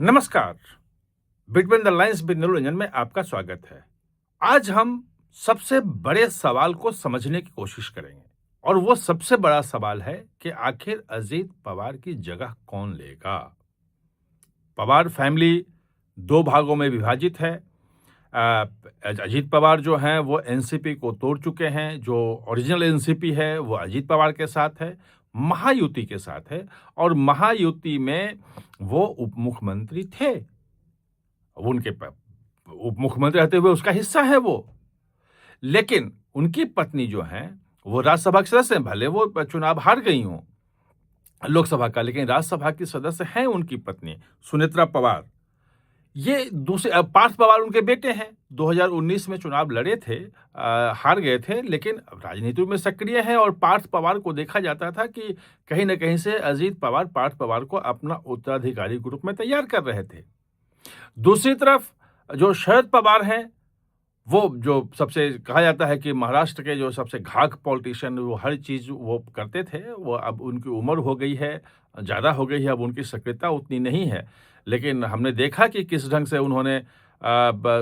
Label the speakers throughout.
Speaker 1: नमस्कार। Between the lines with मनोरंजन में आपका स्वागत है। आज हम सबसे बड़े सवाल को समझने की कोशिश करेंगे और वो सबसे बड़ा सवाल है कि आखिर अजीत पवार की जगह कौन लेगा? पवार फैमिली 2 भागों में विभाजित है। अजीत पवार जो हैं वो एनसीपी को तोड़ चुके हैं, जो ओरिजिनल एनसीपी है वो अजीत पवार के साथ है, महायुति के साथ है और महायुति में वो उप मुख्यमंत्री थे। उनके प उप मुख्यमंत्री रहते हुए उसका हिस्सा है वो। लेकिन उनकी पत्नी जो हैं, वो राज्यसभा के सदस्य हैं, भले वो चुनाव हार गई हों लोकसभा का, लेकिन राज्यसभा की सदस्य हैं उनकी पत्नी सुनेत्रा पवार। ये दूसरे पार्थ पवार उनके बेटे हैं, 2019 में चुनाव लड़े थे, हार गए थे, लेकिन राजनीति में सक्रिय हैं और पार्थ पवार को देखा जाता था कि कहीं न कहीं से अजीत पवार पार्थ पवार को अपना उत्तराधिकारी के रूप में तैयार कर रहे थे। दूसरी तरफ जो शरद पवार हैं, वो जो सबसे कहा जाता है कि महाराष्ट्र के जो सबसे घाघ पॉलिटिशियन, वो हर चीज़ वो करते थे, वो अब उनकी उम्र हो गई है, ज़्यादा हो गई है, अब उनकी सक्रियता उतनी नहीं है। लेकिन हमने देखा कि किस ढंग से उन्होंने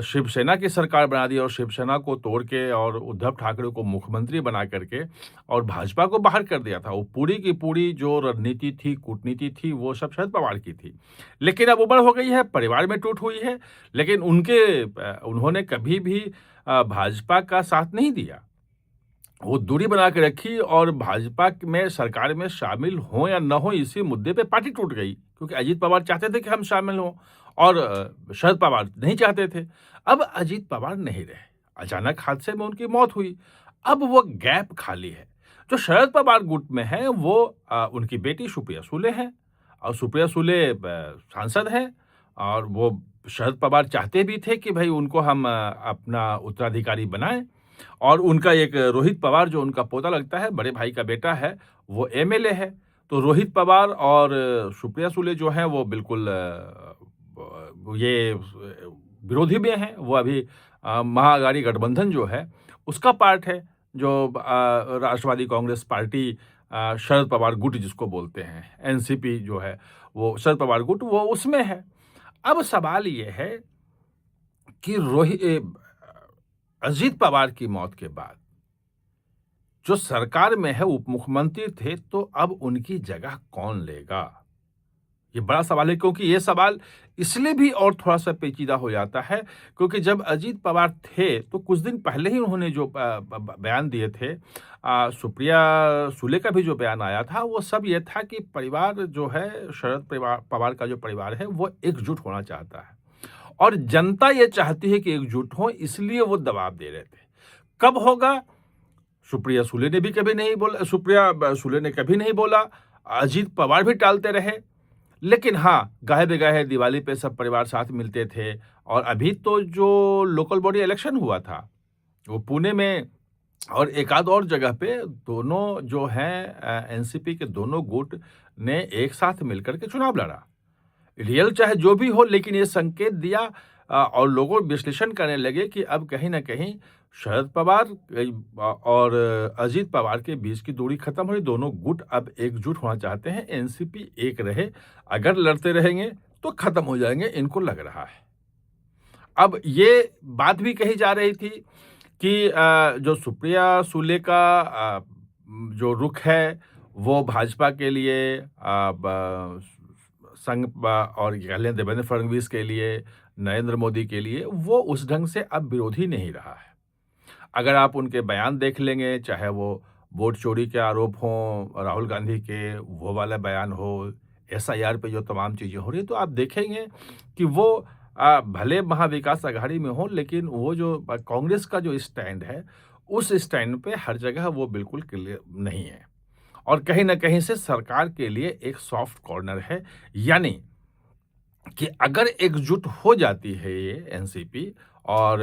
Speaker 1: शिवसेना की सरकार बना दी और शिवसेना को तोड़ के और उद्धव ठाकरे को मुख्यमंत्री बना करके और भाजपा को बाहर कर दिया था। वो पूरी की पूरी जो रणनीति थी, कूटनीति थी, वो सब शरद पवार की थी। लेकिन अब उम्र हो गई है, परिवार में टूट हुई है, लेकिन उन्होंने कभी भी भाजपा का साथ नहीं दिया। वो दूरी बना के रखी और भाजपा में सरकार में शामिल हों या न हों, इसी मुद्दे पे पार्टी टूट गई, क्योंकि अजीत पवार चाहते थे कि हम शामिल हों और शरद पवार नहीं चाहते थे। अब अजीत पवार नहीं रहे, अचानक हादसे में उनकी मौत हुई। अब वो गैप खाली है। जो शरद पवार गुट में है वो उनकी बेटी सुप्रिया सुले हैं और सुप्रिया सुले सांसद हैं और वो शरद पवार चाहते भी थे कि भई उनको हम अपना उत्तराधिकारी बनाएँ और उनका एक रोहित पवार जो उनका पोता लगता है, बड़े भाई का बेटा है, वो एमएलए है। तो रोहित पवार और सुप्रिया सुले जो हैं वो बिल्कुल ये विरोधी में हैं। वो अभी महाअघाड़ी गठबंधन जो है, उसका पार्ट है, जो राष्ट्रवादी कांग्रेस पार्टी शरद पवार गुट जिसको बोलते हैं, एनसीपी जो है, वो शरद पवार गुट वो उसमें है। अब सवाल ये है कि अजीत पवार की मौत के बाद जो सरकार में है उप मुख्यमंत्री थे, तो अब उनकी जगह कौन लेगा? ये बड़ा सवाल है, क्योंकि ये सवाल इसलिए भी और थोड़ा-सा पेचीदा हो जाता है, क्योंकि जब अजीत पवार थे, तो कुछ दिन पहले ही उन्होंने जो बयान दिए थे, सुप्रिया सुले का भी जो बयान आया था, वो सब ये था कि परिवार जो है, शरद पवार का जो परिवार है, वो एकजुट होना चाहता है और जनता ये चाहती है कि एकजुट हों, इसलिए वो दबाव दे रहे थे। कब होगा? सुप्रिया सुले ने कभी नहीं बोला, अजीत पवार भी टालते रहे। लेकिन हाँ, गाहे-बेगाहे दिवाली पे सब परिवार साथ मिलते थे और अभी तो जो लोकल बॉडी इलेक्शन हुआ था, वो पुणे में और एक आध और जगह पे दोनों जो हैं एनसीपी के दोनों गुट ने एक साथ मिलकर के चुनाव लड़ा। रियल चाहे जो भी हो, लेकिन ये संकेत दिया और लोगों विश्लेषण करने लगे कि अब कहीं न कहीं शरद पवार और अजीत पवार के बीच की दूरी खत्म हुई। दोनों गुट अब एकजुट होना चाहते हैं, एनसीपी एक रहे। अगर लड़ते रहेंगे तो खत्म हो जाएँगे, इनको लग रहा है। अब ये बात भी कही जा रही थी कि जो सुप्रिया सुले का जो रुख है, वो भाजपा के लिए संघ और कह लें देवेंद्र फडणवीस के लिए, नरेंद्र मोदी के लिए, वो उस ढंग से अब विरोधी नहीं रहा है। अगर आप उनके बयान देख लेंगे, चाहे वो वोट चोरी के आरोप हों, राहुल गांधी के वो वाला बयान हो, एसआईआर पे जो तमाम चीज़ें हो रही हैं, तो आप देखेंगे कि वो भले महाविकास अघाड़ी में हो, लेकिन वो जो कांग्रेस का जो स्टैंड है, उस स्टैंड पे हर जगह वो बिल्कुल क्लियर नहीं है और कहीं न कहीं से सरकार के लिए एक सॉफ्ट कॉर्नर है। यानी कि अगर एकजुट हो जाती है ये एनसीपी और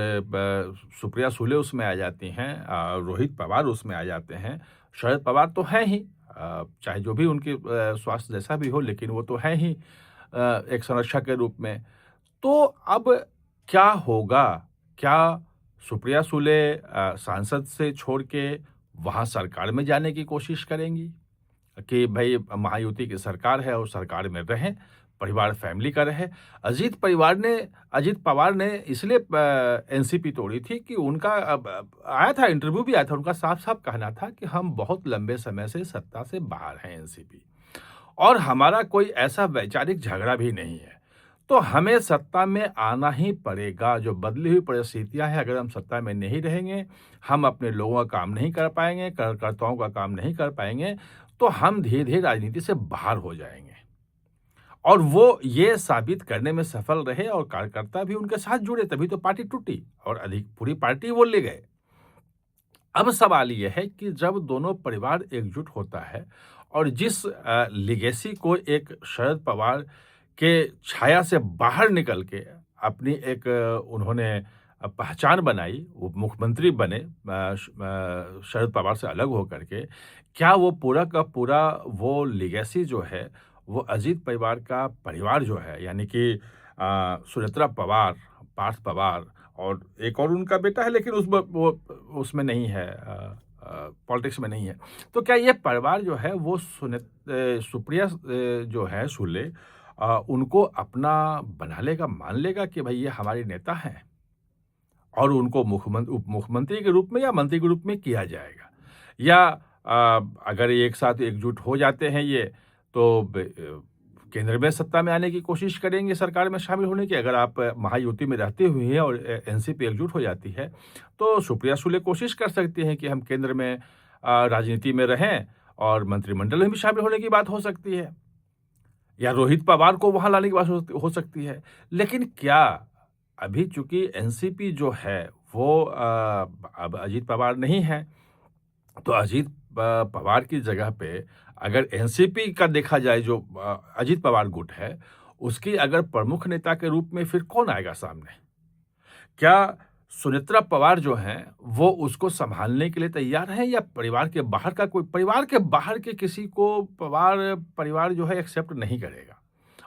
Speaker 1: सुप्रिया सुले उसमें आ जाती हैं, रोहित पवार उसमें आ जाते हैं, शरद पवार तो हैं ही, चाहे जो भी उनके स्वास्थ्य जैसा भी हो, लेकिन वो तो हैं ही एक संरक्षक के रूप में। तो अब क्या होगा? क्या सुप्रिया सुले सांसद से छोड़ के वहाँ सरकार में जाने की कोशिश करेंगी कि भई महायुति की सरकार है और सरकार में रहें, परिवार फैमिली का रहे। अजीत पवार ने इसलिए एनसीपी तोड़ी थी कि उनका आया था, इंटरव्यू भी आया था, उनका साफ-साफ कहना था कि हम बहुत लंबे समय से सत्ता से बाहर हैं एनसीपी, और हमारा कोई ऐसा वैचारिक झगड़ा भी नहीं है। तो हमें सत्ता में आना ही पड़ेगा। जो बदली हुई परिस्थितियाँ हैं, अगर हम सत्ता में नहीं रहेंगे, हम अपने लोगों का काम नहीं कर पाएँगे, कार्यकर्ताओं का काम नहीं कर पाएँगे, तो हम धीरे-धीरे राजनीति से बाहर हो जाएँगे। और वो ये साबित करने में सफल रहे और कार्यकर्ता भी उनके साथ जुड़े, तभी तो पार्टी टूटी और अधिक पूरी पार्टी वो ले गए। अब सवाल ये है कि जब दोनों परिवार एकजुट होता है और जिस लिगेसी को एक शरद पवार के छाया से बाहर निकल के अपनी एक उन्होंने पहचान बनाई, वो मुख्यमंत्री बने शरद पवार से अलग होकर के, क्या वो पूरा का पूरा वो लिगेसी जो है, वो अजीत परिवार का परिवार जो है, यानी कि सुनेत्रा पवार, पार्थ पवार और एक और उनका बेटा है, लेकिन वो उसमें नहीं है, पॉलिटिक्स में नहीं है। तो क्या ये परिवार जो है वो सुप्रिया जो है सुले, उनको अपना बना लेगा, मान लेगा कि भई ये हमारे नेता हैं और उनको उप मुख्यमंत्री के रूप में या मंत्री के रूप में किया जाएगा? या अगर एक साथ एकजुट हो जाते हैं ये, तो केंद्र में सत्ता में आने की कोशिश करेंगे, सरकार में शामिल होने की। अगर आप महायुति में रहते हुए हैं और एनसीपी एकजुट हो जाती है, तो सुप्रिया सुले कोशिश कर सकती हैं कि हम केंद्र में राजनीति में रहें और मंत्रिमंडल में भी शामिल होने की बात हो सकती है, या रोहित पवार को वहां लाने की बात हो सकती है। लेकिन क्या अभी चूंकि एनसीपी जो है वो अब अजीत पवार नहीं है, तो अजीत पवार की जगह पे अगर एनसीपी का देखा जाए, जो अजीत पवार गुट है, उसकी अगर प्रमुख नेता के रूप में फिर कौन आएगा सामने? क्या सुनेत्रा पवार जो हैं, वो उसको सँभालने के लिए तैयार हैं, या परिवार के बाहर का कोई, परिवार के बाहर के किसी को पवार परिवार जो है एक्सेप्ट नहीं करेगा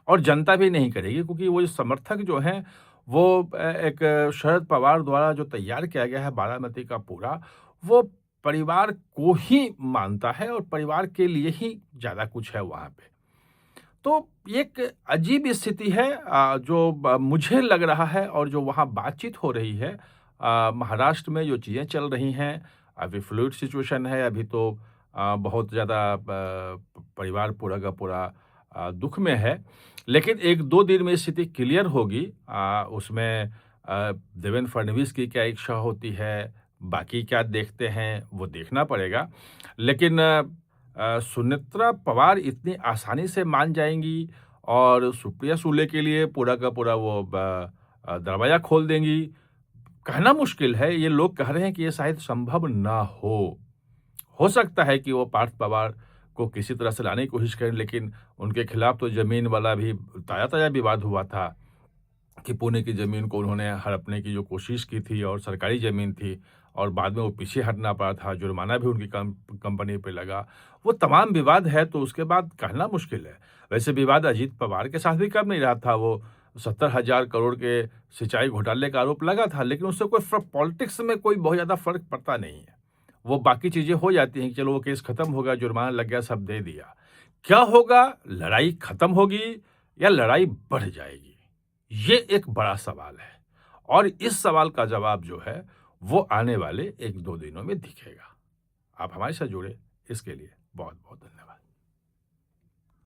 Speaker 1: और जनता भी नहीं करेगी, क्योंकि वो जो समर्थक जो हैं, वो एक शरद पवार द्वारा जो तैयार किया गया है बारामती का पूरा, वो परिवार को ही मानता है और परिवार के लिए ही ज़्यादा कुछ है वहाँ पे। तो एक अजीब स्थिति है जो मुझे लग रहा है, और जो वहाँ बातचीत हो रही है महाराष्ट्र में, जो चीज़ें चल रही हैं, अभी फ्लूइड सिचुएशन है, अभी तो बहुत ज़्यादा परिवार पूरा का पूरा दुःख में है। लेकिन 1-2 दिन में स्थिति क्लियर होगी। उसमें देवेंद्र फडणवीस की क्या इच्छा होती है, बाकी क्या देखते हैं, वो देखना पड़ेगा। लेकिन सुनेत्रा पवार इतनी आसानी से मान जाएँगी और सुप्रिया सुले के लिए पूरा का पूरा वो दरवाज़ा खोल देंगी, कहना मुश्किल है। ये लोग कह रहे हैं कि ये शायद संभव ना हो। हो सकता है कि वो पार्थ पवार को किसी तरह से लाने की कोशिश करें, लेकिन उनके खिलाफ तो ज़मीन वाला भी ताज़ा-ताज़ा विवाद हुआ था कि पुणे की ज़मीन को उन्होंने हड़पने की जो कोशिश की थी, और सरकारी ज़मीन थी, और बाद में वो पीछे हटना पड़ा था, जुर्माना भी उनकी कंपनी पे लगा। वो तमाम विवाद है, तो उसके बाद कहना मुश्किल है। वैसे विवाद अजीत पवार के साथ भी कम नहीं रहा था। वो 70,000 करोड़ के सिंचाई घोटाले का आरोप लगा था, लेकिन उससे कोई पॉलिटिक्स में कोई बहुत ज़्यादा फ़र्क पड़ता नहीं है। वो बाकी चीज़ें हो जाती हैं कि चलो वो केस खत्म हो गया, जुर्माना लग गया, सब दे दिया। क्या होगा? लड़ाई खत्म होगी या लड़ाई बढ़ जाएगी? ये एक बड़ा सवाल है, और इस सवाल का जवाब जो है, वो आने वाले 1-2 दिनों में दिखेगा। आप हमारे साथ जुड़े, इसके लिए बहुत-बहुत धन्यवाद।